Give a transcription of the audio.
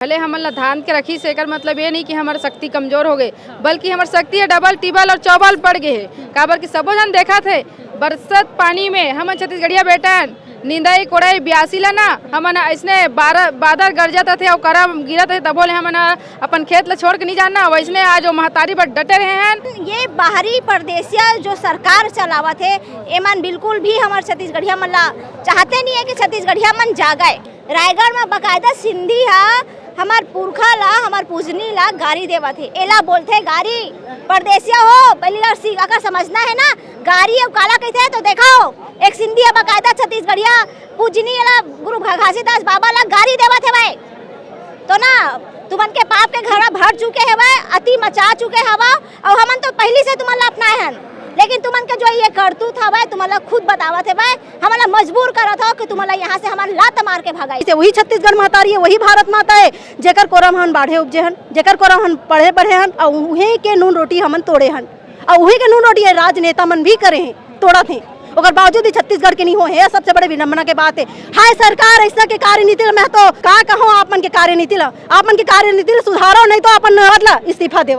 भले हमन ला धान के रखी से एकर मतलब ये नहीं कि हमार शक्ति कमजोर हो गए, बल्कि हमार शक्ति डबल टिबल और चौबल पड़ गए है। काबर की सबो जन देखा थे बरसत पानी में हमन छत्तीसगढ़िया बेटन निंदाई कोड़ाई ब्यासी ला ना हमन ऐसने बादल गरजत थे और करम गिरत है तबो ले हमन अपन खेत ला छोड़ के नहीं जाना। वैसने आज महतारी पर डटे रहे हैं। ये बाहरी परदेसिया जो सरकार चलावत है एमन बिल्कुल भी हमार छत्तीसगढ़िया मन ला चाहते नहीं है कि छत्तीसगढ़िया मन जागे। रायगढ़ में बकायदा सिंधी है हमार पुरखा ला हमार पूजनी ला गाड़ी देवत है। एला बोलते गाड़ी परदेसिया हो पहली अगर समझना है ना गाड़ी और काला कहते हैं तो देखो एक सिंधी है बकायदा छत्तीसगढ़िया पूजनी ला गुरु घासीदास बाबा ला गाड़ी देवत है भाई। तो ना तुमन के पाप के घड़ा भर चुके है भाई, अति मचा चुके हवा और हमन तो पहली से तुमन ला अपनाए हैं, लेकिन तुमन के जो ये करतूत हवा तुमन ला खुद बतावत है भाई। हमन ला मजबूर करत हो कि तुमन ला यहाँ से हमार लात मार के भगाई। वही छत्तीसगढ़ महतारी है, वही भारत माता है जेकर कोरम हन बाढ़े उपजे हन, जेकर कोरम हन पढ़े बढ़े हन और उहे के नून रोटी हमन तोड़े हन और उही के नून रोटी राजनेता मन भी करे हैं तोड़त हैं। अगर बावजूद ही छत्तीसगढ़ के नहीं हो है सबसे बड़े विडम्बना के बात है। हाय सरकार ऐसा के कार्यनीति में तो का कहो आप मन के कार्यनीति ला आप मन के कार्यनीति सुधारो नहीं तो अपन इस्तीफा देवो।